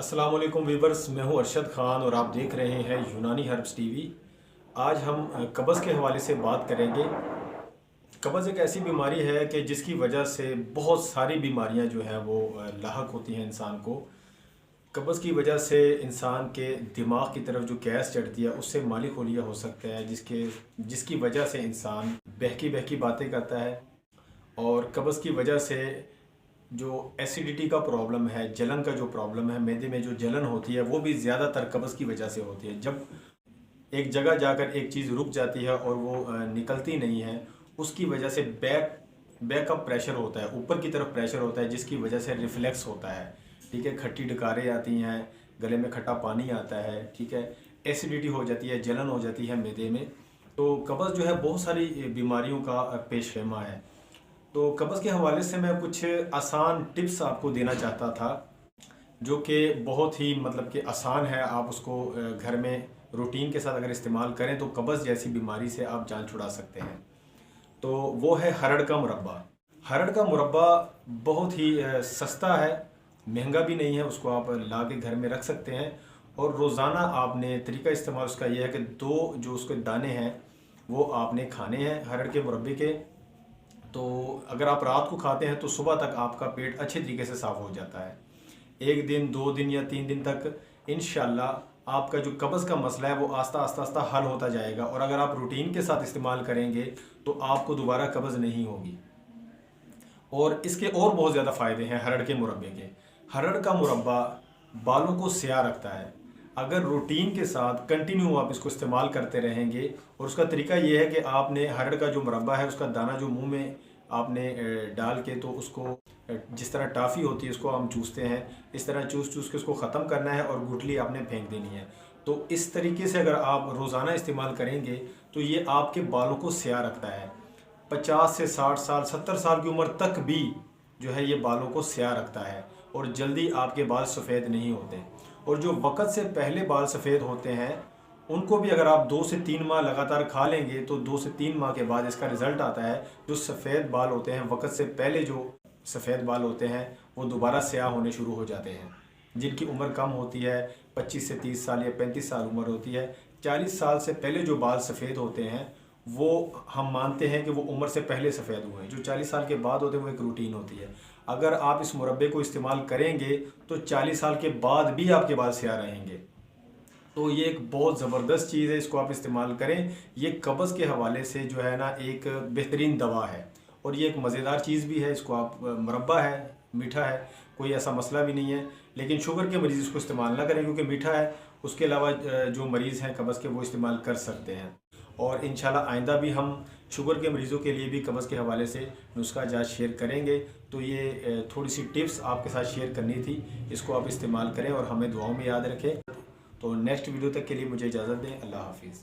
अस्सलाम वालेकुम वीवर्स, मैं हूं अरशद ख़ान और आप देख रहे हैं यूनानी हर्ब्स टीवी। आज हम कब्ज़ के हवाले से बात करेंगे। कब्ज़ एक ऐसी बीमारी है कि जिसकी वजह से बहुत सारी बीमारियां जो हैं वो लाहक होती हैं इंसान को। कब्ज़ की वजह से इंसान के दिमाग की तरफ जो गैस चढ़ती है उससे माली खोलिया हो सकता है, जिसकी वजह से इंसान बहकी बहकी बातें करता है। और कब्ज़ की वजह से जो एसिडिटी का प्रॉब्लम है, जलन का जो प्रॉब्लम है, मैदे में जो जलन होती है, वो भी ज़्यादातर कब्ज़ की वजह से होती है। जब एक जगह जाकर एक चीज़ रुक जाती है और वो निकलती नहीं है, उसकी वजह से बैक का प्रेशर होता है, ऊपर की तरफ प्रेशर होता है, जिसकी वजह से रिफ्लेक्स होता है। ठीक है, खट्टी डकारें आती हैं, गले में खट्टा पानी आता है। ठीक है, एसिडिटी हो जाती है, जलन हो जाती है मैदे में। तो कब्ज़ जो है बहुत सारी बीमारियों का पेशखेमा है। तो कब्ज़ के हवाले से मैं कुछ आसान टिप्स आपको देना चाहता था, जो कि बहुत ही मतलब कि आसान है। आप उसको घर में रूटीन के साथ अगर इस्तेमाल करें तो कब्ज़ जैसी बीमारी से आप जान छुड़ा सकते हैं। तो वो है हरड़ का मुरब्बा। हरड़ का मुरब्बा बहुत ही सस्ता है, महंगा भी नहीं है। उसको आप ला के घर में रख सकते हैं और रोज़ाना आपने तरीका इस्तेमाल उसका यह है कि 2 जो उसके दाने हैं वो आपने खाने हैं हरड़ के मुरब्बे के। तो अगर आप रात को खाते हैं तो सुबह तक आपका पेट अच्छे तरीके से साफ़ हो जाता है। 1 दिन, 2 दिन या 3 दिन तक इंशाल्लाह आपका जो कब्ज़ का मसला है वो आस्ता आस्ता आस्ता हल होता जाएगा। और अगर आप रूटीन के साथ इस्तेमाल करेंगे तो आपको दोबारा कब्ज़ नहीं होगी। और इसके और बहुत ज़्यादा फ़ायदे हैं हरड़ के मुरब्बे के। हरड़ का मुरब्बा बालों को स्याह रखता है। अगर रूटीन के साथ कंटिन्यू आप इसको इस्तेमाल करते रहेंगे, और उसका तरीका ये है कि आपने हरड़ का जो मुरब्बा है उसका दाना जो मुंह में आपने डाल के, तो उसको जिस तरह टॉफ़ी होती है उसको हम चूसते हैं, इस तरह चूस चूस के उसको ख़त्म करना है और गुठली आपने फेंक देनी है। तो इस तरीके से अगर आप रोज़ाना इस्तेमाल करेंगे तो ये आपके बालों को स्याह रखता है। 50 से 60 साल, 70 साल की उम्र तक भी जो है ये बालों को स्याह रखता है और जल्दी आपके बाल सफ़ेद नहीं होते। और जो वक़्त से पहले बाल सफ़ेद होते हैं उनको भी अगर आप 2 से 3 माह लगातार खा लेंगे तो 2 से 3 माह के बाद इसका रिज़ल्ट आता है। जो सफ़ेद बाल होते हैं, वक़्त से पहले जो सफ़ेद बाल होते हैं, वो दोबारा स्याह होने शुरू हो जाते हैं। जिनकी उम्र कम होती है, 25 से 30 साल या 35 साल उम्र होती है, 40 साल से पहले जो बाल सफ़ेद होते हैं वो हम मानते हैं कि वो उम्र से पहले सफ़ेद हुए हैं। जो 40 साल के बाद होते हैं वो एक रूटीन होती है। अगर आप इस मुरब्बे को इस्तेमाल करेंगे तो 40 साल के बाद भी आपके बाल स्याह रहेंगे। तो ये एक बहुत ज़बरदस्त चीज़ है, इसको आप इस्तेमाल करें। ये कब्ज़ के हवाले से जो है ना एक बेहतरीन दवा है और ये एक मज़ेदार चीज़ भी है। इसको आप मुरब्बा है, मीठा है, कोई ऐसा मसला भी नहीं है। लेकिन शुगर के मरीज़ इसको इस्तेमाल ना करें क्योंकि मीठा है। उसके अलावा जो मरीज़ हैं कब्ज़ के वो इस्तेमाल कर सकते हैं। और इंशाल्लाह आइंदा भी हम शुगर के मरीज़ों के लिए भी कब्ज़ के हवाले से नुस्खा जात शेयर करेंगे। तो ये थोड़ी सी टिप्स आपके साथ शेयर करनी थी। इसको आप इस्तेमाल करें और हमें दुआओं में याद रखें। तो नेक्स्ट वीडियो तक के लिए मुझे इजाज़त दें। अल्लाह हाफिज़।